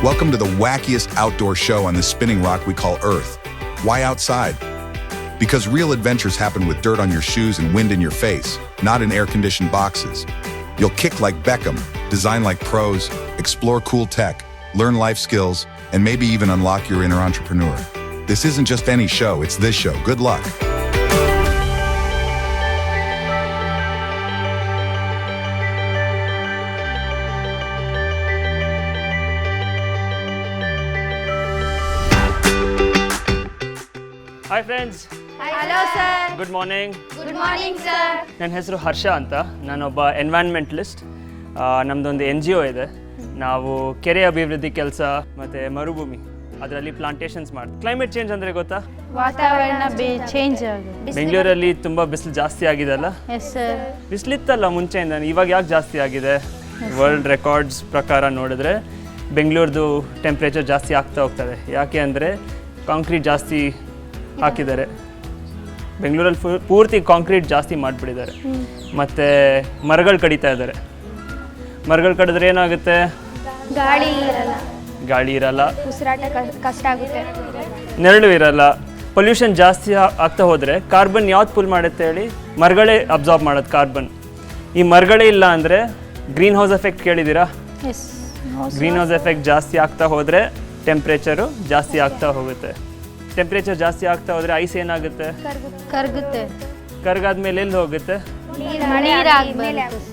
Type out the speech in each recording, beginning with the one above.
Welcome to the wackiest outdoor show on this spinning rock we call Earth. Why outside? Because real adventures happen with dirt on your shoes and wind in your face, not in air-conditioned boxes. You'll kick like Beckham, design like pros, explore cool tech, learn life skills, and maybe even unlock your inner entrepreneur. This isn't just any show, it's this show. Good luck. Hi friends. Hello sir. Good morning. Good morning sir. ನನ್ನ ಹೆಸರು ಹರ್ಷ ಅಂತ. ನಾನೊಬ್ಬ ಎನ್ವೈರ್ನ್ಮೆಂಟಲಿಸ್ಟ್. ನಮ್ಮದೊಂದು NGO ಇದೆ. ನಾವು ಕೆರೆ ಅಭಿವೃದ್ಧಿ ಕೆಲಸ ಮತ್ತು ಮರುಭೂಮಿ ಅದರಲ್ಲಿ ಪ್ಲಾಂಟೇಶನ್ಸ್ ಮಾಡ್ತೀವಿ. ಕ್ಲೈಮೇಟ್ ಚೇಂಜ್ ಅಂದರೆ ಗೊತ್ತಾ? ವಾತಾವರಣ ಚೇಂಜ್ ಆಗುತ್ತೆ. ಬೆಂಗಳೂರಲ್ಲಿ ತುಂಬ ಬಿಸಿಲು ಜಾಸ್ತಿ ಆಗಿದೆ ಅಲ್ಲ? Yes sir. ಬಿಸಿಲಿತ್ತಲ್ಲ ಮುಂಚೆಯಿಂದ, ಇವಾಗ ಯಾಕೆ ಜಾಸ್ತಿ ಆಗಿದೆ? ವರ್ಲ್ಡ್ ರೆಕಾರ್ಡ್ಸ್ ಪ್ರಕಾರ ನೋಡಿದ್ರೆ ಬೆಂಗಳೂರದು ಟೆಂಪ್ರೇಚರ್ ಜಾಸ್ತಿ ಆಗ್ತಾ ಹೋಗ್ತದೆ. ಯಾಕೆ ಅಂದರೆ ಕಾಂಕ್ರೀಟ್ ಜಾಸ್ತಿ ಹಾಕಿದ್ದಾರೆ. ಬೆಂಗಳೂರಲ್ಲಿ ಪೂರ್ತಿ ಕಾಂಕ್ರೀಟ್ ಜಾಸ್ತಿ ಮಾಡಿಬಿಟ್ಟಿದ್ದಾರೆ. ಮತ್ತು ಮರಗಳು ಕಡಿತಾ ಇದ್ದಾರೆ. ಮರಗಳು ಕಡಿದ್ರೆ ಏನಾಗುತ್ತೆ? ಗಾಳಿ ಇರಲ್ಲ, ಉಸಿರಾಟ ಕಷ್ಟ ಆಗುತ್ತೆ, ನೆರಳು ಇರಲ್ಲ. ಪೊಲ್ಯೂಷನ್ ಜಾಸ್ತಿ ಆಗ್ತಾ ಹೋದರೆ ಕಾರ್ಬನ್ ಯಾವ್ದು ಪುಲ್ ಮಾಡುತ್ತೆ ಹೇಳಿ? ಮರಗಳೇ ಅಬ್ಸಾರ್ಬ್ ಮಾಡೋದು ಕಾರ್ಬನ್. ಈ ಮರಗಳೇ ಇಲ್ಲ ಅಂದರೆ ಗ್ರೀನ್ ಹೌಸ್ ಎಫೆಕ್ಟ್ ಕೇಳಿದ್ದೀರಾ? ಗ್ರೀನ್ ಹೌಸ್ ಎಫೆಕ್ಟ್ ಜಾಸ್ತಿ ಆಗ್ತಾ ಹೋದರೆ ಟೆಂಪ್ರೇಚರು ಜಾಸ್ತಿ ಆಗ್ತಾ ಹೋಗುತ್ತೆ. ಟೆಂಪ್ರೇಚರ್ ಜಾಸ್ತಿ ಆಗ್ತಾ ಹೋದರೆ ಐಸ್ ಏನಾಗುತ್ತೆ? ಕರಗುತ್ತೆ. ಕರಗಾದ್ಮೇಲೆ ಎಲ್ಲಿ ಹೋಗುತ್ತೆ?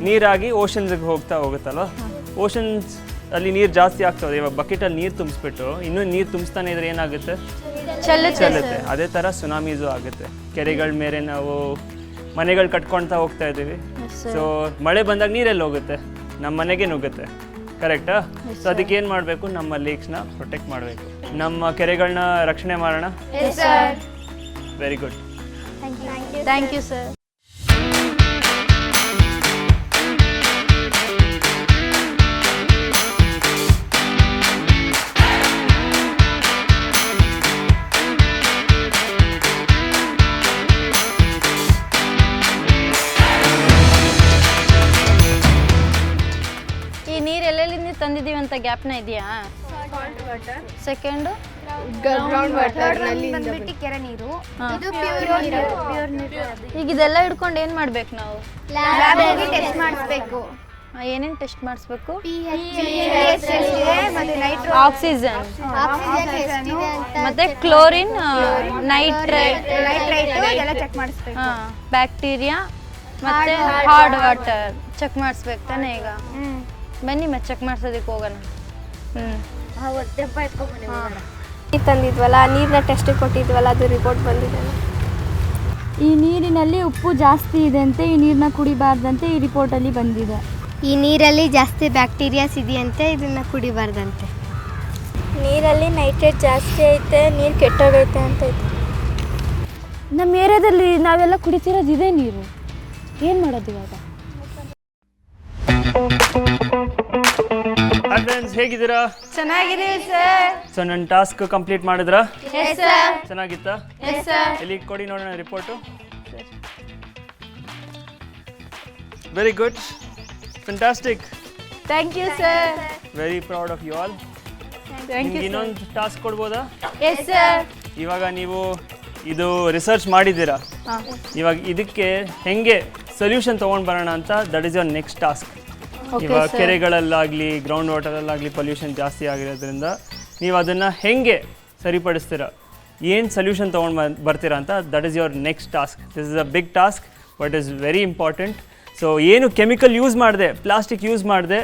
ನೀರಾಗಿ ಓಷನ್ಸ್ಗೆ ಹೋಗ್ತಾ ಹೋಗುತ್ತಲ್ವ? ಓಷನ್ಸ್ ಅಲ್ಲಿ ನೀರು ಜಾಸ್ತಿ ಆಗ್ತಾ ಹೋದೆ. ಇವಾಗ ಬಕೆಟಲ್ಲಿ ನೀರು ತುಂಬಿಸ್ಬಿಟ್ಟು ಇನ್ನೂ ನೀರು ತುಂಬಿಸ್ತಾನೆ ಇದ್ರೆ ಏನಾಗುತ್ತೆ? ಚೆಲ್ಲುತ್ತೆ. ಅದೇ ಥರ ಸುನಾಮೀಸು ಆಗುತ್ತೆ. ಕೆರೆಗಳ ಮೇಲೆ ನಾವು ಮನೆಗಳು ಕಟ್ಕೊಳ್ತಾ ಹೋಗ್ತಾ ಇದ್ದೀವಿ. ಸೊ ಮಳೆ ಬಂದಾಗ ನೀರೆಲ್ಲಿ ಹೋಗುತ್ತೆ? ನಮ್ಮ ಮನೆಗೆ ನುಗ್ಗುತ್ತೆ. ಕರೆಕ್ಟಾ? ಸೊ ಅದಕ್ಕೆ ಏನು ಮಾಡಬೇಕು? ನಮ್ಮ ಲೇಕ್ಸ್ನ ಪ್ರೊಟೆಕ್ಟ್ ಮಾಡಬೇಕು, ನಮ್ಮ ಕೆರೆಗಳನ್ನ ರಕ್ಷಣೆ ಮಾಡೋಣ. Very good. Thank you sir. ಈ ನೀರು ಎಲ್ಲೆಲ್ಲಿಂದ ತಂದಿದ್ದೀವಿ ಅಂತ ಗ್ಯಾಪ್ನ ಇದೆಯಾ? ಸೆಕೆಂಡು ಗ್ರೌಂಡ್ ವಾಟರ್ ನಲ್ಲಿ ಕೆರೆ ನೀರು, ಇದು ಪ್ಯೂರ್ ನೀರು. ಈಗ ಇದೆಲ್ಲ ಹಿಡ್ಕೊಂಡು ಏನು ಮಾಡ್ಬೇಕು ನಾವು? ಲ್ಯಾಬ್ ಹೋಗಿ ಟೆಸ್ಟ್ ಮಾಡಿಸ್ಬೇಕು. ಏನೇನು ಟೆಸ್ಟ್ ಮಾಡಿಸ್ಬೇಕು? ಆಕ್ಸಿಜನ್ ಮತ್ತೆ ಕ್ಲೋರಿನ್, ನೈಟ್ರೇಟ್ ಎಲ್ಲ ಚೆಕ್ ಮಾಡಿಸ್ಬೇಕು. ಬ್ಯಾಕ್ಟೀರಿಯಾ ಮತ್ತೆ ಹಾರ್ಡ್ ವಾಟರ್ ಚೆಕ್ ಮಾಡಿಸ್ಬೇಕು ತಾನೇ? ಈಗ ಬನ್ನಿ ಮತ್ತೆ ಚೆಕ್ ಮಾಡಿಸೋದಕ್ಕೆ ಹೋಗೋಣ. ನೀರು ತಂದಿದ್ವಲ್ಲ, ನೀರನ್ನ ಟೆಸ್ಟಿಗೆ ಕೊಟ್ಟಿದ್ವಲ್ಲ, ಅದು ರಿಪೋರ್ಟ್ ಬಂದಿದೆ. ಈ ನೀರಿನಲ್ಲಿ ಉಪ್ಪು ಜಾಸ್ತಿ ಇದೆ ಅಂತೆ, ಈ ನೀರನ್ನ ಕುಡಿಬಾರ್ದಂತೆ ಈ ರಿಪೋರ್ಟಲ್ಲಿ ಬಂದಿದೆ. ಈ ನೀರಲ್ಲಿ ಜಾಸ್ತಿ ಬ್ಯಾಕ್ಟೀರಿಯಾಸ್ ಇದೆಯಂತೆ, ಇದನ್ನು ಕುಡಿಬಾರ್ದಂತೆ. ನೀರಲ್ಲಿ ನೈಟ್ರೇಟ್ ಜಾಸ್ತಿ ಐತೆ, ನೀರು ಕೆಟ್ಟೋಗೈತೆ ಅಂತ ಐತೆ. ನಮ್ಮ ಏರಿಯಾದಲ್ಲಿ ನಾವೆಲ್ಲ ಕುಡಿತಿರೋದು ಇದೇ ನೀರು. ಏನು ಮಾಡೋದು ಇವಾಗ? ಹಾಯ್ ಫ್ರೆಂಡ್ಸ್, ಹೇಗಿದ್ದೀರಾ? ಚೆನ್ನಾಗಿದ್ದೀವಿ ಸರ್. ಸೊ ನನ್ನ ಟಾಸ್ಕ್ ಕಂಪ್ಲೀಟ್ ಮಾಡಿದ್ರಾ? Yes sir. ಚೆನ್ನಾಗಿತ್ತಾ? Yes sir. ಎಲ್ಲಿ ಕೊಡಿ ನೋಡೋಣ report. Very good, fantastic. Thank you sir. Very proud of you all. ನಿಮ್ಗೆ ಇನ್ನೊಂದು ಟಾಸ್ಕ್ ಕೊಡ್ಬೋದಾ? Yes sir. ಇವಾಗ ನೀವು ಇದು ರಿಸರ್ಚ್ ಮಾಡಿದ್ದೀರಾ, ಇವಾಗ ಇದಕ್ಕೆ ಹೆಂಗೆ ಸೊಲ್ಯೂಷನ್ ತೊಗೊಂಡು ಬರೋಣ ಅಂತ, that is your next task. ಇವಾಗ ಕೆರೆಗಳಲ್ಲಾಗಲಿ ಗ್ರೌಂಡ್ ವಾಟರಲ್ಲಾಗಲಿ ಪೊಲ್ಯೂಷನ್ ಜಾಸ್ತಿ ಆಗಿರೋದ್ರಿಂದ ನೀವು ಅದನ್ನು ಹೆಂಗೆ ಸರಿಪಡಿಸ್ತೀರಾ, ಏನು ಸೊಲ್ಯೂಷನ್ ತೊಗೊಂಡು ಬರ್ತೀರಾ ಅಂತ, that is your next task. This is a big task but is very important. So ಏನು ಕೆಮಿಕಲ್ ಯೂಸ್ ಮಾಡಿದೆ, ಪ್ಲಾಸ್ಟಿಕ್ ಯೂಸ್ ಮಾಡಿದೆ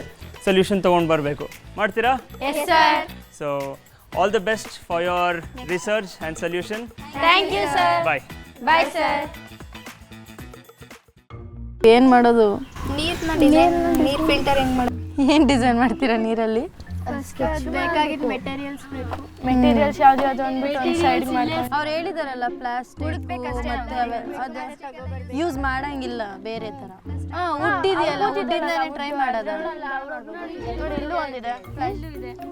ಸೊಲ್ಯೂಷನ್ ತೊಗೊಂಡು ಬರಬೇಕು. ಮಾಡ್ತೀರಾ? Yes sir. So all the best for your research and solution. Thank you sir. Bye. Bye sir. ಏನು ಮಾಡೋದು? ನೀರು filter ಹೆಂಗೆ ಮಾಡೋದು? ಏನು ಡಿಸೈನ್ ಮಾಡ್ತೀರಾ ನೀರಲ್ಲಿ? ಬೇಕಾಗಿದ್ದು ಮೆಟೀರಿಯಲ್ಸ್ ಬೇಕು. ಮೆಟೀರಿಯಲ್ಸ್ ಯಾವ್ದು ಅಂದ್ಬಿಟ್ಟು ಒಂದು ಸೈಡ್ ಮಾಡಿ ಅವ್ರು ಹೇಳಿದಾರಲ್ಲ, ಪ್ಲಾಸ್ಟಿಕ್ ಮತ್ತೆ ಅದು ಯೂಸ್ ಮಾಡಂಗಿಲ್ಲ ಬೇರೆ ಥರ. ವುಡ್ ಇದೆಯಲ್ಲ, ವುಡ್ಡಿಂದನೇ ಟ್ರೈ ಮಾಡೋದ. ನೋಡಿ ಇಲ್ಲೂ ಒಂದಿದೆ,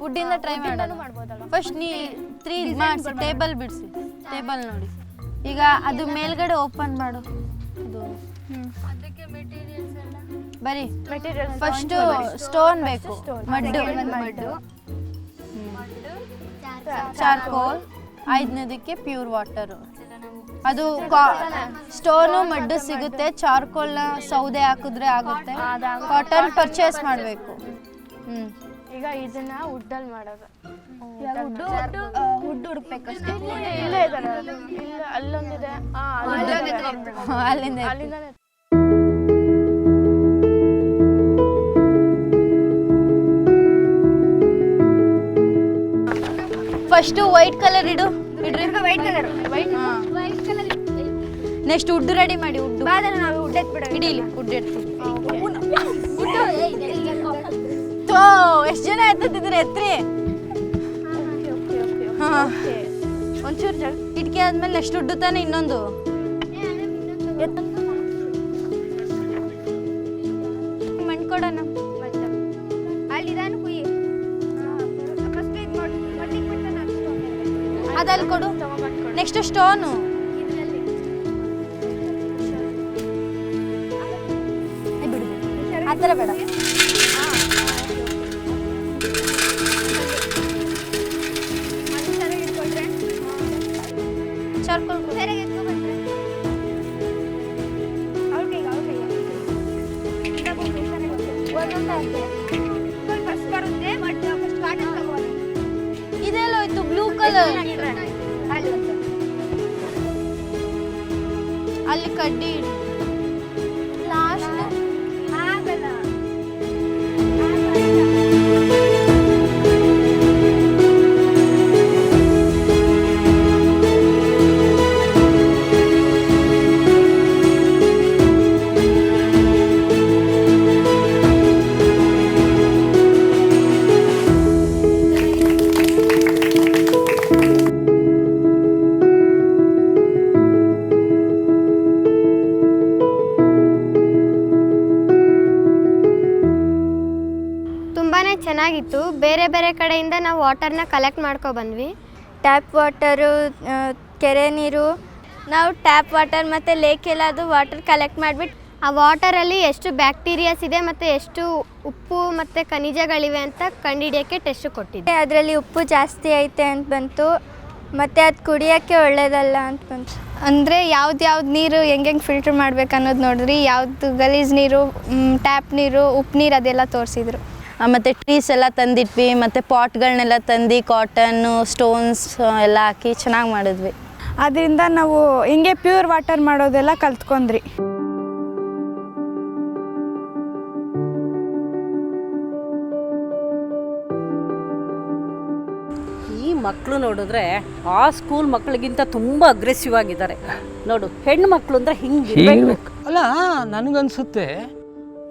ವುಡ್ಡಿಂದ ಟ್ರೈ ಮಾಡೋದು. ಫಸ್ಟ್ 3 ಮಾಡಿಸಿ, ಟೇಬಲ್ ಬಿಡಿಸಿ, ಟೇಬಲ್ ನೋಡಿ. ಈಗ ಅದು ಮೇಲ್ಗಡೆ ಓಪನ್ ಮಾಡು. ಅದು ಬರೀ ಫಸ್ಟ್ ಸ್ಟೋನ್ ಬೇಕು, ಮಡ್ಡು. ಚಾರ್ಕೋಲ್, 5ನೇದಕ್ಕೆ ಪ್ಯೂರ್ ವಾಟರು. ಅದು ಸ್ಟೋನು ಮಡ್ಡು ಸಿಗುತ್ತೆ, ಚಾರ್ಕೋಲ್ನ ಸೌದೆ ಹಾಕಿದ್ರೆ ಆಗುತ್ತೆ. ಕಾಟನ್ ಪರ್ಚೇಸ್ ಮಾಡಬೇಕು. ಈಗ ಇದನ್ನ ವುಡ್ಡಲ್ಲಿ ಮಾಡೋದು. ವುಡ್ ಹುಡುಕ್ಬೇಕಷ್ಟೇ. ಇಲ್ಲೇ ಇದಾರೆ, ಇಲ್ಲ ಅಲ್ಲೊಂದಿದೆ, ಅಲ್ಲಿಂದ ಫಸ್ಟು ವೈಟ್ ಕಲರ್ ಇಡ್ರಿ. White colour next wood ready ಮಾಡಿ. ವುಡ್ ನಾವು ವುಡ್ ಎತ್ಬಿಡೋದು. ಇಡೀಲಿ ವುಡ್ ಎತ್ತಿ. ಎಷ್ಟು ಜನ ಎತ್ತಿದ್ರೆ ಎತ್ರಿ. ಒಂಚೂರು ಜಾಗ ಇಟ್ಕೆ ಆದ್ಮೇಲೆ ನೆಕ್ಸ್ಟ್ ವುಡ್ ತಾನೆ ಇನ್ನೊಂದು. ಮಣ್ಣು ಕೊಡೋಣ. ಅಲ್ಲಿದಾನು ಕುಯ್ಯಿ. ಅದಲ್ಲಿ ಕೊಡು. Next stone. ಆ ಥರ ಬೇಡ. ಚಾರ್ಕೋಲ್ ಇದೆಲ್ಲ ಹೋಯ್ತು. ಬ್ಲೂ ಕಲರ್ ಅಲ್ಲಿ ಕಡ್ಡಿ ಇಡಿ. ಲಾಸ್ಟ್ ಚೆನ್ನಾಗಿತ್ತು. ಬೇರೆ ಬೇರೆ ಕಡೆಯಿಂದ ನಾವು ವಾಟರ್ನ ಕಲೆಕ್ಟ್ ಮಾಡ್ಕೊ ಬಂದ್ವಿ. ಟ್ಯಾಪ್ ವಾಟರು, ಕೆರೆ ನೀರು, ನಾವು ಟ್ಯಾಪ್ ವಾಟರ್ ಮತ್ತು ಲೇಕ್ ಎಲ್ಲದು ವಾಟರ್ ಕಲೆಕ್ಟ್ ಮಾಡಿಬಿಟ್ಟು ಆ ವಾಟರಲ್ಲಿ ಎಷ್ಟು ಬ್ಯಾಕ್ಟೀರಿಯಾಸ್ ಇದೆ ಮತ್ತು ಎಷ್ಟು ಉಪ್ಪು ಮತ್ತು ಖನಿಜಗಳಿವೆ ಅಂತ ಕಂಡುಹಿಡಿಯೋಕ್ಕೆ ಟೆಸ್ಟ್ ಕೊಟ್ಟಿದ್ದೆ. ಅದರಲ್ಲಿ ಉಪ್ಪು ಜಾಸ್ತಿ ಐತೆ ಅಂತ ಬಂತು, ಮತ್ತು ಅದು ಕುಡಿಯೋಕ್ಕೆ ಒಳ್ಳೆಯದಲ್ಲ ಅಂತ ಬಂತು. ಅಂದರೆ ಯಾವ್ದು ನೀರು ಹೆಂಗೆ ಫಿಲ್ಟ್ರ್ ಮಾಡ್ಬೇಕು ಅನ್ನೋದು ನೋಡಿದ್ರಿ. ಯಾವುದು ಗಲೀಜು ನೀರು, ಟ್ಯಾಪ್ ನೀರು, ಉಪ್ಪು ನೀರು ಅದೆಲ್ಲ ತೋರಿಸಿದ್ರು. ಮತ್ತು ಟ್ರೀಸ್ ಎಲ್ಲ ತಂದಿಟ್ವಿ, ಮತ್ತು ಪಾಟ್ಗಳನ್ನೆಲ್ಲ ತಂದು ಕಾಟನ್ನು, ಸ್ಟೋನ್ಸ್ ಎಲ್ಲ ಹಾಕಿ ಚೆನ್ನಾಗಿ ಮಾಡಿದ್ವಿ. ಅದರಿಂದ ನಾವು ಹಿಂಗೆ ಪ್ಯೂರ್ ವಾಟರ್ ಮಾಡೋದೆಲ್ಲ ಕಲ್ತ್ಕೊಂಡ್ರಿ. ಈ ಮಕ್ಕಳು ನೋಡಿದ್ರೆ ಆ ಸ್ಕೂಲ್ ಮಕ್ಕಳಿಗಿಂತ ತುಂಬ ಅಗ್ರೆಸಿವ್ ಆಗಿದ್ದಾರೆ. ನೋಡು, ಹೆಣ್ಣು ಮಕ್ಕಳು ಅಂದರೆ ಹಿಂಗೆ ಅಲ್ಲ, ನನಗನ್ಸುತ್ತೆ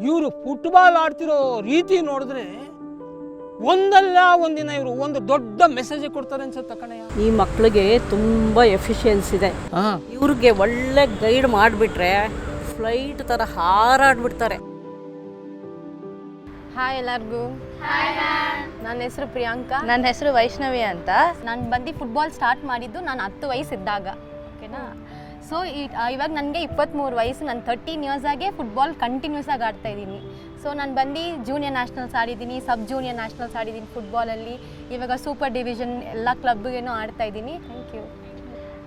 ಇವರು ಫುಟ್ಬಾಲ್ ಆಡ್ತಿರೋ ರೀತಿ ನೋಡಿದ್ರೆ ಒಂದಲ್ಲ ಒಂದಿನ ಇವರು ಒಂದು ದೊಡ್ಡ ಮೆಸೇಜ್ ಕೊಡ್ತಾರೆ ಅನ್ಸುತ್ತೆ ಕಣಯ್ಯ. ಈ ಮಕ್ಕಳಿಗೆ ತುಂಬ ಎಫಿಷಿಯನ್ಸ್ ಇದೆ. ಇವ್ರಿಗೆ ಒಳ್ಳೆ ಗೈಡ್ ಮಾಡಿಬಿಟ್ರೆ ಫ್ಲೈಟ್ ಥರ ಹಾರಾಡ್ಬಿಡ್ತಾರೆ. ಹಾಯ್ ಎಲ್ಲರಿಗೂ. ನನ್ನ ಹೆಸರು ಪ್ರಿಯಾಂಕಾ. ನನ್ನ ಹೆಸರು ವೈಷ್ಣವಿ ಅಂತ. ನಾನು ಬಂದು ಫುಟ್ಬಾಲ್ ಸ್ಟಾರ್ಟ್ ಮಾಡಿದ್ದು ನಾನು 10 ವಯಸ್ಸಿದ್ದಾಗ. ಓಕೆನಾ. ಸೊ ಇವಾಗ ನನಗೆ 23 ವಯಸ್ಸು. ನಾನು 13 ಇಯರ್ಸಾಗೆ ಫುಟ್ಬಾಲ್ ಕಂಟಿನ್ಯೂಸ್ ಆಗಿ ಆಡ್ತಾಯಿದ್ದೀನಿ. ಸೊ ನಾನು ಬಂದು ಜೂನಿಯರ್ ನ್ಯಾಷನಲ್ಸ್ ಆಡಿದ್ದೀನಿ, ಸಬ್ ಜೂನಿಯರ್ ನ್ಯಾಷನಲ್ಸ್ ಆಡಿದ್ದೀನಿ ಫುಟ್ಬಾಲಲ್ಲಿ. ಇವಾಗ ಸೂಪರ್ ಡಿವಿಷನ್ ಎಲ್ಲ ಕ್ಲಬ್ಗೇನೋ ಆಡ್ತಾಯಿದ್ದೀನಿ. Thank you.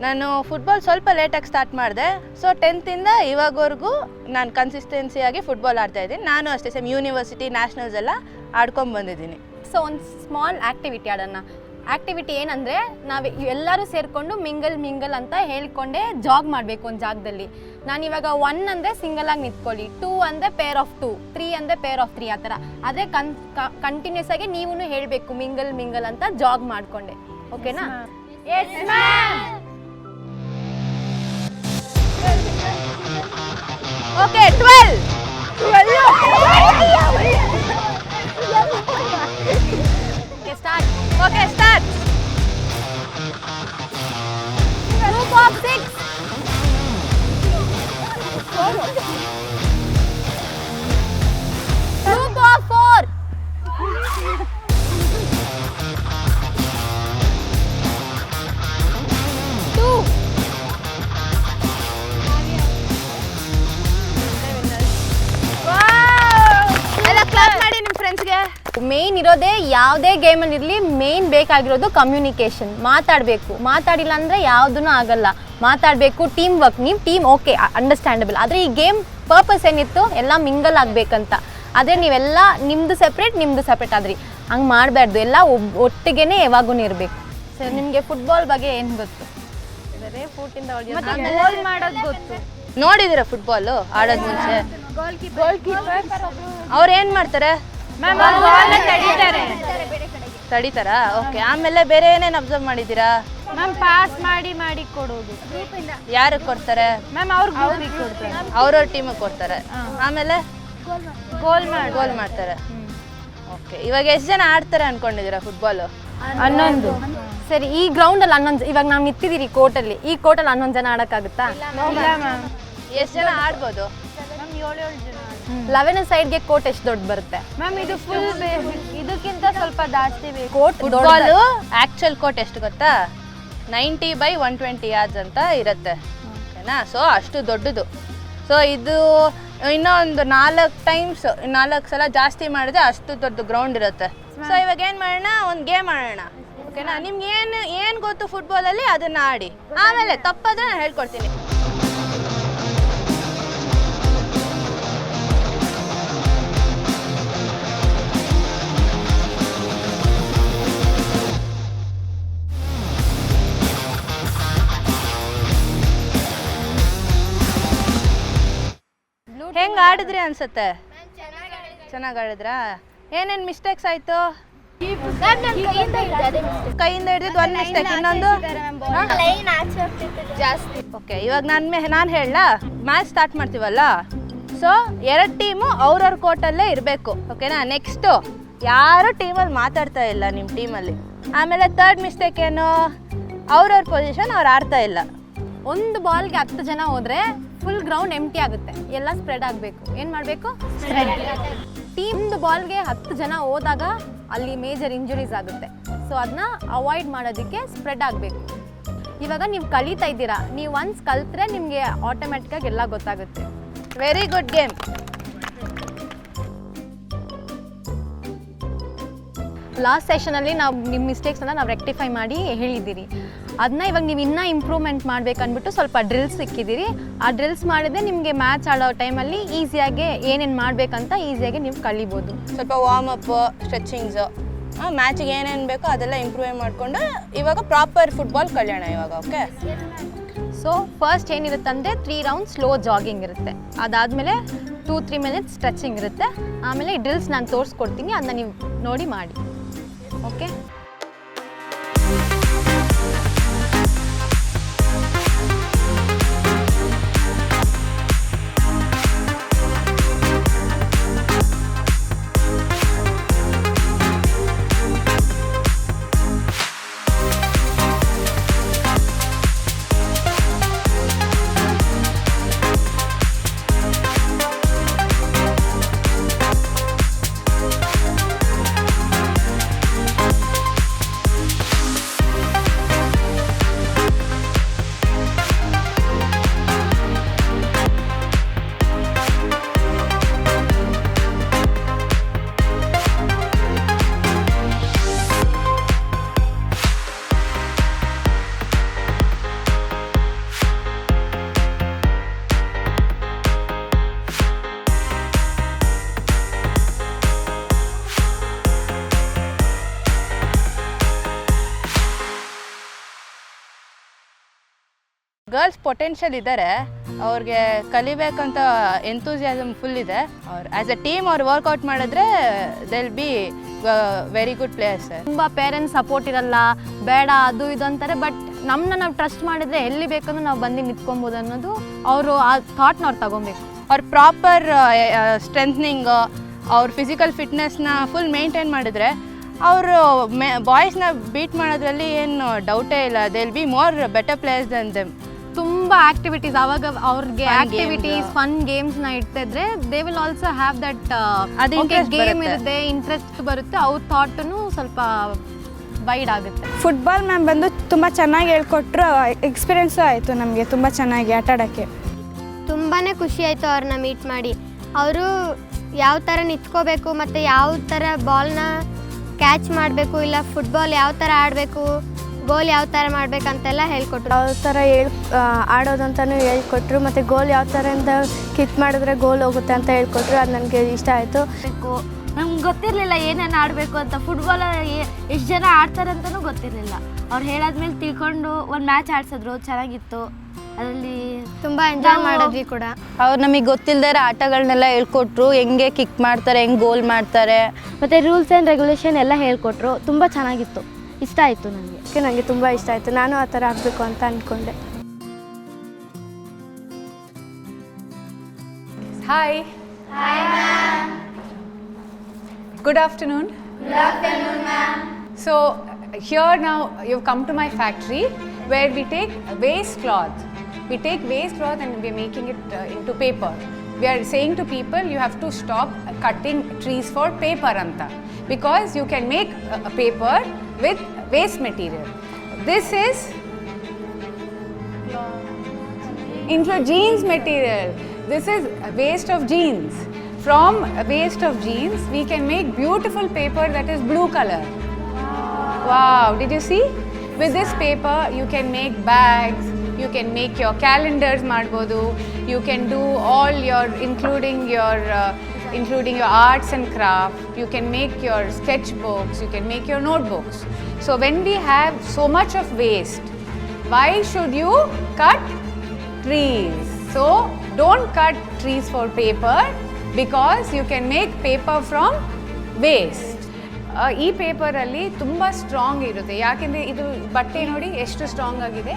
ನಾನು ಫುಟ್ಬಾಲ್ ಸ್ವಲ್ಪ ಲೇಟಾಗಿ ಸ್ಟಾರ್ಟ್ ಮಾಡಿದೆ. ಸೊ 10th ಇವಾಗವರೆಗೂ ನಾನು ಕನ್ಸಿಸ್ಟೆನ್ಸಿಯಾಗಿ ಫುಟ್ಬಾಲ್ ಆಡ್ತಾಯಿದ್ದೀನಿ. ನಾನು ಅಷ್ಟೇ ಸೇಮ್ ಯೂನಿವರ್ಸಿಟಿ, ನ್ಯಾಷನಲ್ಸ್ ಎಲ್ಲ ಆಡ್ಕೊಂಬಂದಿದ್ದೀನಿ. ಸೊ ಒಂದು ಸ್ಮಾಲ್ ಆ್ಯಕ್ಟಿವಿಟಿ ಆಡೋಣ. ಆ್ಯಕ್ಟಿವಿಟಿ ಏನಂದರೆ, ನಾವು ಎಲ್ಲರೂ ಸೇರಿಕೊಂಡು ಮಿಂಗಲ್ ಅಂತ ಹೇಳ್ಕೊಂಡೆ ಜಾಗ್ ಮಾಡಬೇಕು ಒಂದು ಜಾಗದಲ್ಲಿ. ನಾನಿವಾಗ 1 ಅಂದರೆ ಸಿಂಗಲಾಗಿ ನಿಂತ್ಕೊಳ್ಳಿ, 2 ಅಂದರೆ ಪೇರ್ ಆಫ್ 2, 3 ಅಂದರೆ ಪೇರ್ ಆಫ್ 3, ಆ ಥರ. ಅದೇ ಕಂಟಿನ್ಯೂಸ್ ಆಗಿ ನೀವು ಹೇಳಬೇಕು ಮಿಂಗಲ್ ಅಂತ ಜಾಗ್ ಮಾಡಿಕೊಂಡೆ. ಓಕೆನಾ? Yes ma'am. Okay, 12. Start. Okay, start. Group of 6. Group of 4. 2. Wow! ಎಲ್ಲ ಕ್ಲಾಪ್ ಮಾಡಿ ನಿಮ್ಮ ಫ್ರೆಂಡ್ಸ್ಗೆ. ಮೇಯ್ನ್ ಇರೋದೇ ಯಾವುದೇ ಗೇಮಲ್ಲಿ ಇರಲಿ ಮೇಯ್ನ್ ಬೇಕಾಗಿರೋದು ಕಮ್ಯುನಿಕೇಷನ್. ಮಾತಾಡಿಲ್ಲ ಅಂದರೆ ಯಾವುದೂ ಆಗಲ್ಲ. ಮಾತಾಡಬೇಕು, ಟೀಮ್ ವರ್ಕ್. ನೀವು ಟೀಮ್ ಓಕೆ ಅಂಡರ್ಸ್ಟ್ಯಾಂಡಬಲ್, ಆದರೆ ಈ ಗೇಮ್ ಪರ್ಪಸ್ ಏನಿತ್ತು ಎಲ್ಲ ಮಿಂಗಲ್ ಆಗಬೇಕಂತ. ಆದರೆ ನೀವೆಲ್ಲ ನಿಮ್ಮದು ಸೆಪ್ರೇಟ್ ಆದ್ರಿ, ಹಂಗೆ ಮಾಡಬಾರ್ದು. ಎಲ್ಲ ಒಟ್ಟಿಗೆ ಯಾವಾಗೂ ಇರಬೇಕು. ಸರ್ ನಿಮಗೆ ಫುಟ್ಬಾಲ್ ಬಗ್ಗೆ ಏನು ಗೊತ್ತು? ಬರೀ ಫೂಟಿಂದ ಗೋಲ್ ಮಾಡೋದು ಗೊತ್ತು. ನೋಡಿದ್ದೀರಾ ಫುಟ್ಬಾಲು ಆಡೋದು ಮುಂಚೆ? ಗೋಲ್ ಕೀಪರ್ ಅವ್ರು ಏನು ಮಾಡ್ತಾರೆ? ತಡಿತಾರಾ? ಓಕೆ. ಆಮೇಲೆ ಬೇರೆ ಏನೇನು ಅಬ್ಸರ್ವ್ ಮಾಡಿದ್ದೀರಾ? ಮ್ಯಾಮ್ ಪಾಸ್ ಮಾಡಿ ಕೊಡೋದು. ಯಾರಿಗೆ ಕೊಡ್ತಾರೆ? ಮ್ಯಾಮ್ ಅವ್ರಿಗೆ ಕೊಡ್ತಾರೆ, ಅವ್ರವ್ರ ಟೀಮಿಗೆ ಕೊಡ್ತಾರೆ. ಆಮೇಲೆ ಗೋಲ್ ಮಾಡ್ತಾರೆ. ಓಕೆ. ಇವಾಗ ಎಷ್ಟು ಜನ ಆಡ್ತಾರೆ ಅನ್ಕೊಂಡಿದ್ದೀರಾ ಫುಟ್ಬಾಲು? 11. ಸರಿ, ಈ ಗ್ರೌಂಡಲ್ಲಿ 11. ಇವಾಗ ನಾವು ನಿಂತಿದ್ದೀರಿ ಕೋರ್ಟಲ್ಲಿ. ಈ ಕೋರ್ಟಲ್ಲಿ 11 ಜನ ಆಡೋಕ್ಕಾಗುತ್ತಾ? ಇಲ್ಲ ಮ್ಯಾಮ್. ಎಷ್ಟು ಜನ ಆಡ್ಬೋದು? 7 ಜನ. 11 ಸೈಡ್ಗೆ ಕೋರ್ಟ್ ಎಷ್ಟು ದೊಡ್ಡ ಬರುತ್ತೆ? ಮ್ಯಾಮ್ ಇದು ಫುಲ್ ಇದಕ್ಕಿಂತ ಸ್ವಲ್ಪ ಜಾಸ್ತಿ ಬೇಕು. ಕೋರ್ಟ್ ಫುಟ್ಬಾಲು ಆ್ಯಕ್ಚುಯಲ್ ಕೋರ್ಟ್ ಎಷ್ಟು ಗೊತ್ತಾ? 90/120 yards ಅಂತ ಇರುತ್ತೆ. ಓಕೆನಾ? ಸೊ ಅಷ್ಟು ದೊಡ್ಡದು. ಸೊ ಇದು ಇನ್ನೂ ಒಂದು 4 ಸಲ ಜಾಸ್ತಿ ಮಾಡಿದ್ರೆ ಅಷ್ಟು ದೊಡ್ಡ ಗ್ರೌಂಡ್ ಇರುತ್ತೆ. ಸೊ ಇವಾಗ ಏನು ಮಾಡೋಣ, ಒಂದು ಗೇಮ್ ಆಡೋಣ. ಓಕೆನಾ? ನಿಮ್ಗೆ ಏನು ಗೊತ್ತು ಫುಟ್ಬಾಲಲ್ಲಿ ಅದನ್ನು ಆಡಿ, ಆಮೇಲೆ ತಪ್ಪಾದರೆ ನಾನು ಹೇಳ್ಕೊಡ್ತೀನಿ. ಹೆಂಗೆ ಆಡಿದ್ರಿ ಅನ್ಸುತ್ತೆ? ಚೆನ್ನಾಗಿ ಆಡಿದ್ರಾ? ಏನೇನು ಮಿಸ್ಟೇಕ್ಸ್ ಆಯಿತು? ಕೈಯಿಂದ ಹಿಡಿದಿದ್ದು ಒಂದು ಮಿಸ್ಟೇಕ್, ಇನ್ನೊಂದು ಜಾಸ್ತಿ. ಓಕೆ. ಇವಾಗ ನಾನು ಹೇಳಲಾ? ಮ್ಯಾಚ್ ಸ್ಟಾರ್ಟ್ ಮಾಡ್ತೀವಲ್ಲ, ಸೊ 2 ಟೀಮು ಅವ್ರವ್ರ ಕೋರ್ಟಲ್ಲೇ ಇರಬೇಕು. ಓಕೆನಾ? ನೆಕ್ಸ್ಟು ಯಾರು ಟೀಮಲ್ಲಿ ಮಾತಾಡ್ತಾ ಇಲ್ಲ ನಿಮ್ಮ ಟೀಮಲ್ಲಿ. ಆಮೇಲೆ 3rd ಮಿಸ್ಟೇಕ್ ಏನು? ಅವ್ರವ್ರ ಪೊಸಿಷನ್ ಅವ್ರು ಆಡ್ತಾ ಇಲ್ಲ. ಒಂದು ಬಾಲ್ಗೆ 10 ಜನ ಹೋದರೆ ಫುಲ್ ಗ್ರೌಂಡ್ ಎಂಟಿ ಆಗುತ್ತೆ. ಎಲ್ಲ ಸ್ಪ್ರೆಡ್ ಆಗಬೇಕು. ಏನು ಮಾಡಬೇಕು? ಟೀಮ್ದು ಬಾಲ್ಗೆ 10 ಜನ ಹೋದಾಗ ಅಲ್ಲಿ ಮೇಜರ್ ಇಂಜುರೀಸ್ ಆಗುತ್ತೆ. ಸೊ ಅದನ್ನ ಅವಾಯ್ಡ್ ಮಾಡೋದಕ್ಕೆ ಸ್ಪ್ರೆಡ್ ಆಗಬೇಕು. ಇವಾಗ ನೀವು ಕಲಿತಾ ಇದ್ದೀರಾ, ನೀವು ಒನ್ಸ್ ಕಲ್ತ್ರೆ ನಿಮಗೆ ಆಟೋಮೆಟಿಕ್ಕಾಗಿ ಎಲ್ಲ ಗೊತ್ತಾಗುತ್ತೆ. Very good game. ಲಾಸ್ಟ್ ಸೆಷನಲ್ಲಿ ನಾವು ನಿಮ್ಮ ಮಿಸ್ಟೇಕ್ಸನ್ನು ನಾವು ರೆಕ್ಟಿಫೈ ಮಾಡಿ ಹೇಳಿದ್ದೀರಿ. ಅದನ್ನ ಇವಾಗ ನೀವು ಇನ್ನೂ ಇಂಪ್ರೂವ್ಮೆಂಟ್ ಮಾಡ್ಬೇಕಂದ್ಬಿಟ್ಟು ಸ್ವಲ್ಪ ಡ್ರಿಲ್ಸ್ ಸಿಕ್ಕಿದ್ದೀರಿ. ಆ ಡ್ರಿಲ್ಸ್ ಮಾಡಿದ್ರೆ ನಿಮಗೆ ಮ್ಯಾಚ್ ಆಡೋ ಟೈಮಲ್ಲಿ ಈಸಿಯಾಗಿ ಏನೇನು ಮಾಡಬೇಕಂತ ಈಸಿಯಾಗಿ ನೀವು ಕಲಿಬೋದು. ಸ್ವಲ್ಪ ವಾರ್ಮಪ್ಪು, ಸ್ಟ್ರೆಚಿಂಗ್ಸು, ಮ್ಯಾಚಿಗೆ ಏನೇನು ಬೇಕೋ ಅದೆಲ್ಲ ಇಂಪ್ರೂವ್ ಮಾಡಿಕೊಂಡು ಇವಾಗ ಪ್ರಾಪರ್ ಫುಟ್ಬಾಲ್ ಕಲಿಯೋಣ ಇವಾಗ. ಓಕೆ. ಸೊ ಫಸ್ಟ್ ಏನಿರುತ್ತೆ ಅಂದರೆ 3 ರೌಂಡ್ ಸ್ಲೋ ಜಾಗಿಂಗ್ ಇರುತ್ತೆ. ಅದಾದಮೇಲೆ 2-3 ಮಿನಿಟ್ಸ್ ಸ್ಟ್ರೆಚಿಂಗ್ ಇರುತ್ತೆ. ಆಮೇಲೆ ಡ್ರಿಲ್ಸ್ ನಾನು ತೋರಿಸ್ಕೊಡ್ತೀನಿ, ಅದನ್ನ ನೀವು ನೋಡಿ ಮಾಡಿ. ಓಕೆ. ಗರ್ಲ್ಸ್ ಪೊಟೆನ್ಷಿಯಲ್ ಇದ್ದಾರೆ, ಅವ್ರಿಗೆ ಕಲಿಬೇಕಂತ ಎಂತೂಸಿಯಾಸಮ್ ಫುಲ್ ಇದೆ. ಅವ್ರು ಆ್ಯಸ್ ಎ ಟೀಮ್ ಅವ್ರು ವರ್ಕೌಟ್ ಮಾಡಿದ್ರೆ they will be very good players. ತುಂಬ ಪೇರೆಂಟ್ಸ್ ಸಪೋರ್ಟ್ ಇರಲ್ಲ, ಬೇಡ ಅದು ಇದು ಅಂತಾರೆ. ಬಟ್ ನಮ್ಮನ್ನ ನಾವು ಟ್ರಸ್ಟ್ ಮಾಡಿದ್ರೆ ಎಲ್ಲಿ ಬೇಕಂದ್ರೂ ನಾವು ಬಂದು ನಿಂತ್ಕೊಬೋದು ಅನ್ನೋದು ಅವರು ಆ ಥಾಟ್ನ ಅವ್ರು ತಗೊಬೇಕು. ಅವ್ರ ಪ್ರಾಪರ್ ಸ್ಟ್ರೆಂತ್ನಿಂಗ್, ಅವ್ರ ಫಿಸಿಕಲ್ ಫಿಟ್ನೆಸ್ನ ಫುಲ್ ಮೇಂಟೈನ್ ಮಾಡಿದ್ರೆ ಅವರು ಬಾಯ್ಸ್ನ ಬೀಟ್ ಮಾಡೋದ್ರಲ್ಲಿ ಏನು ಡೌಟೇ ಇಲ್ಲ. They will be more better players than them. ತುಂಬ ಆಕ್ಟಿವಿಟೀಸ್, ಅವಾಗ ಅವ್ರಿಗೆ ಆಕ್ಟಿವಿಟೀಸ್, ಫನ್ ಗೇಮ್ಸ್ನ ಇಡ್ತಿದ್ರೆ they will also have that game ಇರುತ್ತೆ, ಇಂಟ್ರೆಸ್ಟ್ ಬರುತ್ತೆ, ಅವ್ರ ಥಾಟನ್ನು ಸ್ವಲ್ಪ ವೈಡ್ ಆಗುತ್ತೆ. ಫುಟ್ಬಾಲ್ ಮ್ಯಾಮ್ ಬಂದು ತುಂಬ ಚೆನ್ನಾಗಿ ಹೇಳ್ಕೊಟ್ರು, ಎಕ್ಸ್ಪೀರಿಯೆನ್ಸು ಆಯಿತು ನಮಗೆ ತುಂಬ ಚೆನ್ನಾಗಿ ಆಟ ಆಡೋಕ್ಕೆ. ತುಂಬಾ ಖುಷಿ ಆಯಿತು ಅವ್ರನ್ನ ಮೀಟ್ ಮಾಡಿ. ಅವರು ಯಾವ ಥರ ನಿಂತ್ಕೋಬೇಕು ಮತ್ತು ಯಾವ ಥರ ಬಾಲ್ನ ಕ್ಯಾಚ್ ಮಾಡಬೇಕು, ಇಲ್ಲ ಫುಟ್ಬಾಲ್ ಯಾವ ಥರ ಆಡಬೇಕು, ಗೋಲ್ ಯಾವ ಥರ ಮಾಡ್ಬೇಕಂತೆಲ್ಲ ಹೇಳ್ಕೊಟ್ರು. ಯಾವ ಥರ ಆಡೋದಂತಲೂ ಹೇಳ್ಕೊಟ್ರು, ಮತ್ತು ಗೋಲ್ ಯಾವ ಥರದಿಂದ ಕಿಕ್ ಮಾಡಿದ್ರೆ ಗೋಲ್ ಹೋಗುತ್ತೆ ಅಂತ ಹೇಳ್ಕೊಟ್ರು. ಅದು ನನಗೆ ಇಷ್ಟ ಆಯಿತು. ನಮ್ಗೆ ಗೊತ್ತಿರಲಿಲ್ಲ ಏನೇನು ಆಡಬೇಕು ಅಂತ. ಫುಟ್ಬಾಲ್ ಎಷ್ಟು ಜನ ಆಡ್ತಾರಂತನೂ ಗೊತ್ತಿರಲಿಲ್ಲ. ಅವ್ರು ಹೇಳಾದ್ಮೇಲೆ ತಿಳ್ಕೊಂಡು ಒಂದು ಮ್ಯಾಚ್ ಆಡ್ಸಿದ್ರು, ಚೆನ್ನಾಗಿತ್ತು. ಅದರಲ್ಲಿ ತುಂಬ ಎಂಜಾಯ್ ಮಾಡಿದ್ವಿ ಕೂಡ. ಅವ್ರು ನಮಗೆ ಗೊತ್ತಿಲ್ಲದೆ ಆಟಗಳನ್ನೆಲ್ಲ ಹೇಳ್ಕೊಟ್ರು, ಹೆಂಗೆ ಕಿಕ್ ಮಾಡ್ತಾರೆ, ಹೆಂಗೆ ಗೋಲ್ ಮಾಡ್ತಾರೆ, ಮತ್ತು ರೂಲ್ಸ್ ಆ್ಯಂಡ್ ರೆಗ್ಯುಲೇಷನ್ ಎಲ್ಲ ಹೇಳ್ಕೊಟ್ರು. ತುಂಬ ಚೆನ್ನಾಗಿತ್ತು, ಇಷ್ಟ ಆಯಿತು ನನಗೆ ತುಂಬ ಇಷ್ಟ ಆಯಿತು. ನಾನು ಆ ಥರ ಆಗಬೇಕು ಅಂತ ಅಂದ್ಕೊಂಡೆ. Hi. Hi, ma'am. Good afternoon. Good afternoon, ma'am. So, here now you've come to my factory where we take waste cloth. We take waste cloth and we are making it into paper. We are saying to people, you have to stop cutting trees for paper anta, because you can make a paper with waste material. This is into jeans material. This is a waste of jeans. From a waste of jeans, we can make beautiful paper that is blue color. Wow, did you see? With this paper, you can make bags, you can make your calendars ಮಾಡ್ಬೋದು, you can do all your, including your arts and craft, you can make your sketchbooks, you can make your notebooks. So when we have so much of waste, why should you cut trees? So don't cut trees for paper, because you can make paper from waste. ಈ ಪೇಪರಲ್ಲಿ ತುಂಬ strong ಇರುತ್ತೆ, ಯಾಕೆಂದರೆ ಇದು ಬಟ್ಟೆ ನೋಡಿ ಎಷ್ಟು strong ಆಗಿದೆ.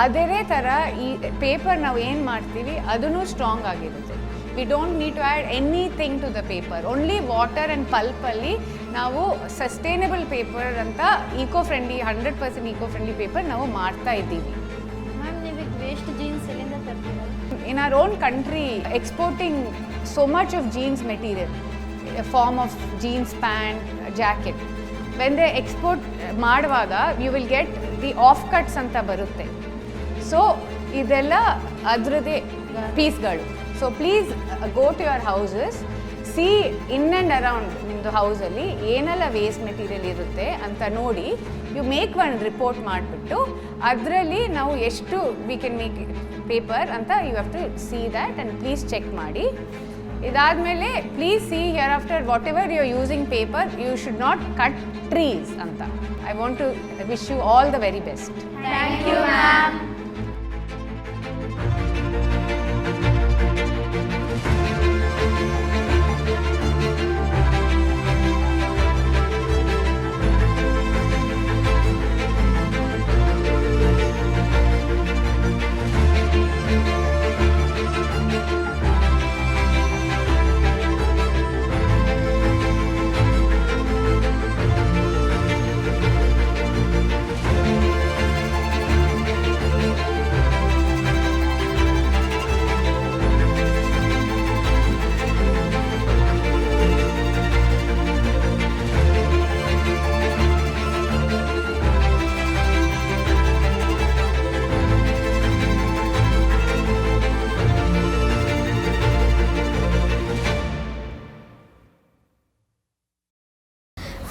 ಅದೇ ಥರ ಈ ಪೇಪರ್ ನಾವು ಏನು ಮಾಡ್ತೀವಿ ಅದೂ ಸ್ಟ್ರಾಂಗ್ ಆಗಿರುತ್ತೆ. We don't need to add anything to the paper. Only water and ಪಲ್ಪಲ್ಲಿ ನಾವು ಸಸ್ಟೈನಬಲ್ ಪೇಪರ್ ಅಂತ eco friendly 100% eco friendly paper ನಾವು ಮಾಡ್ತಾ ಇದ್ದೀವಿ. ಮ್ಯಾಮ್, ನೀವು ವೇಸ್ಟ್ ಜೀನ್ಸ್ ಎಲ್ಲಿಂದ ತರ್ತೀರಾ? In our own country, exporting so much of jeans material, a form of jeans pant, jacket. When they export ಮಾಡುವಾಗ you will get the offcuts ಅಂತ ಬರುತ್ತೆ. So ಇದೆಲ್ಲ ಅದರದೇ ಪೀಸ್ಗಳು. So please go to your houses, see in and around ನಿಮ್ಮದು ಹೌಸಲ್ಲಿ ಏನೆಲ್ಲ waste material ಇರುತ್ತೆ ಅಂತ ನೋಡಿ, ಯು ಮೇಕ್ ಒನ್ ರಿಪೋರ್ಟ್ ಮಾಡಿಬಿಟ್ಟು ಅದರಲ್ಲಿ ನಾವು ಎಷ್ಟು ವಿ ಕ್ಯಾನ್ ಮೇಕ್ ಪೇಪರ್ ಅಂತ you have to see that and please check ಮಾಡಿ. ಇದಾದಮೇಲೆ please see here after whatever you are using paper, you should not cut trees ಅಂತ. I want to wish you all the very best. Thank you ma'am.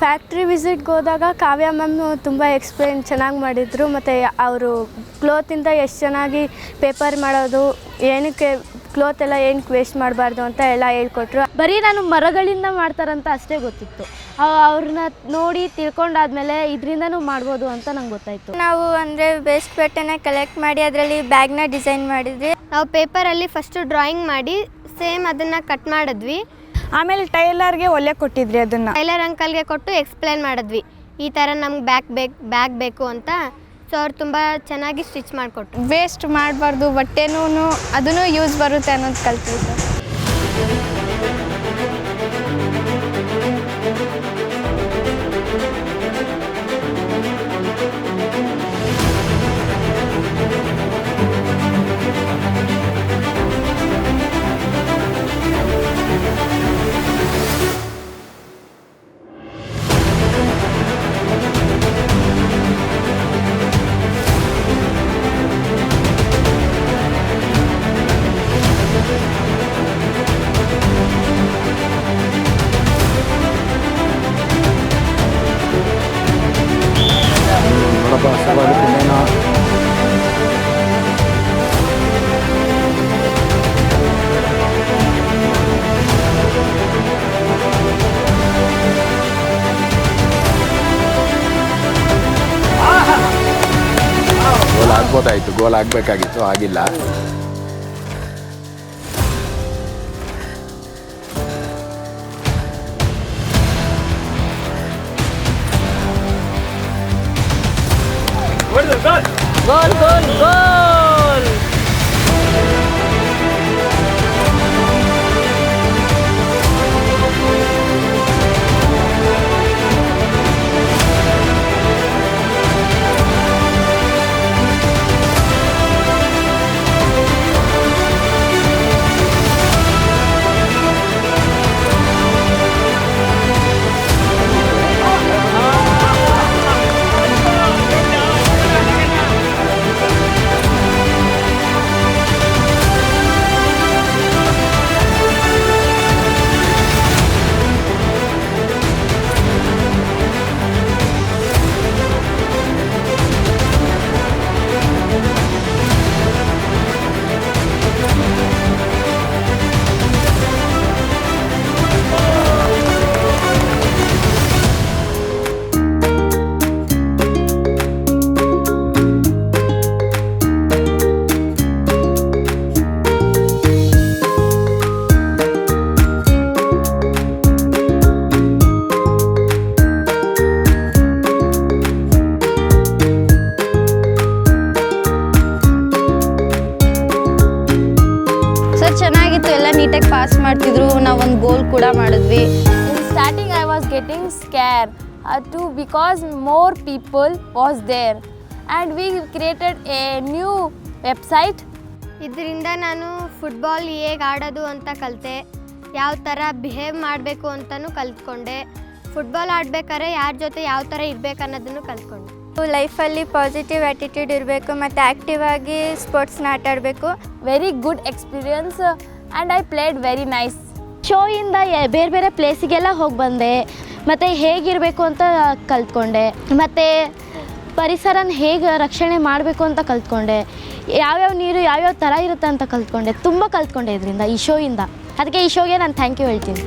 Factory ವಿಸಿಟ್ಗೆ ಹೋದಾಗ Kavya ma'am ತುಂಬ explain ಚೆನ್ನಾಗಿ ಮಾಡಿದರು. ಮತ್ತು ಅವರು ಕ್ಲೋತಿಂದ ಎಷ್ಟು ಚೆನ್ನಾಗಿ ಪೇಪರ್ ಮಾಡೋದು, ಏನಕ್ಕೆ ಕ್ಲೋತ್ ಎಲ್ಲ ಏನಕ್ಕೆ ವೇಸ್ಟ್ ಮಾಡಬಾರ್ದು ಅಂತ ಎಲ್ಲ ಹೇಳ್ಕೊಟ್ರು. ಬರೀ ನಾನು ಮರಗಳಿಂದ ಮಾಡ್ತಾರಂತ ಅಷ್ಟೇ ಗೊತ್ತಿತ್ತು. ಅವ್ರನ್ನ ನೋಡಿ ತಿಳ್ಕೊಂಡಾದ್ಮೇಲೆ ಇದರಿಂದನೂ ಮಾಡ್ಬೋದು ಅಂತ ನಂಗೆ ಗೊತ್ತಾಯಿತು. ನಾವು ಅಂದರೆ ವೇಸ್ಟ್ ಬಟ್ಟೆನ ಕಲೆಕ್ಟ್ ಮಾಡಿ ಅದರಲ್ಲಿ ಬ್ಯಾಗ್ನ ಡಿಸೈನ್ ಮಾಡಿದ್ವಿ. ನಾವು ಪೇಪರಲ್ಲಿ ಫಸ್ಟು ಡ್ರಾಯಿಂಗ್ ಮಾಡಿ ಸೇಮ್ ಅದನ್ನು ಕಟ್ ಮಾಡಿದ್ವಿ. ಆಮೇಲೆ ಟೈಲರ್ಗೆ ಒಲೆ ಕೊಟ್ಟಿದ್ರಿ, ಅದನ್ನು ಟೈಲರ್ ಅಂಕಲ್ಗೆ ಕೊಟ್ಟು ಎಕ್ಸ್ಪ್ಲೇನ್ ಮಾಡಿದ್ವಿ, ಈ ಥರ ನಮ್ಗೆ ಬ್ಯಾಗ್ ಬೇಕು ಅಂತ. ಸೊ ಅವ್ರು ತುಂಬ ಚೆನ್ನಾಗಿ ಸ್ಟಿಚ್ ಮಾಡಿಕೊಟ್ರು. ವೇಸ್ಟ್ ಮಾಡಬಾರ್ದು, ಬಟ್ಟೆನೂ ಅದನ್ನು ಯೂಸ್ ಬರುತ್ತೆ ಅನ್ನೋದು ಕಲ್ತ್ವಿ ಸರ್. ಗೋಲ್ ಆಗ್ಬೋದಾಯಿತು, ಗೋಲ್ ಆಗಬೇಕಾಗಿತ್ತು, ಆಗಿಲ್ಲ. ಗೋಲ್ ಗೋಲ್ ಗೋಲ್. ಚೆನ್ನಾಗಿತ್ತು, ಎಲ್ಲ ನೀಟಾಗಿ ಪಾಸ್ ಮಾಡ್ತಿದ್ರು. ನಾವು ಒಂದು ಗೋಲ್ ಕೂಡ ಮಾಡಿದ್ವಿ. In starting I was getting scared because more people was there and we created a new website. ಇದರಿಂದ ನಾನು ಫುಟ್ಬಾಲ್ ಹೇಗೆ ಆಡೋದು ಅಂತ ಕಲಿತೆ, ಯಾವ ಥರ ಬಿಹೇವ್ ಮಾಡಬೇಕು ಅಂತಲೂ ಕಲ್ತ್ಕೊಂಡೆ. ಫುಟ್ಬಾಲ್ ಆಡಬೇಕಾದ್ರೆ ಯಾರ ಜೊತೆ ಯಾವ ಥರ ಇರಬೇಕು ಅನ್ನೋದನ್ನು ಕಲ್ತ್ಕೊಂಡೆ. ಲೈಫಲ್ಲಿ ಪಾಸಿಟಿವ್ ಆ್ಯಟಿಟ್ಯೂಡ್ ಇರಬೇಕು ಮತ್ತು ಆ್ಯಕ್ಟಿವ್ ಆಗಿ ಸ್ಪೋರ್ಟ್ಸ್ನ ಆಟ ಆಡಬೇಕು. Very good experience and I played very nice. ಶೋಯಿಂದ ಬೇರೆ ಬೇರೆ ಪ್ಲೇಸಿಗೆಲ್ಲ ಹೋಗಿ ಬಂದೆ, ಮತ್ತು ಹೇಗಿರಬೇಕು ಅಂತ ಕಲ್ತ್ಕೊಂಡೆ, ಮತ್ತು ಪರಿಸರನ ಹೇಗೆ ರಕ್ಷಣೆ ಮಾಡಬೇಕು ಅಂತ ಕಲ್ತ್ಕೊಂಡೆ, ಯಾವ್ಯಾವ ನೀರು ಯಾವ್ಯಾವ ಥರ ಇರುತ್ತೆ ಅಂತ ಕಲ್ತ್ಕೊಂಡೆ. ತುಂಬ ಕಲ್ತ್ಕೊಂಡೆ ಇದರಿಂದ, ಈ ಶೋಯಿಂದ. ಅದಕ್ಕೆ ಈ ಶೋಗೆ ನಾನು ಥ್ಯಾಂಕ್ ಯು ಹೇಳ್ತೀನಿ.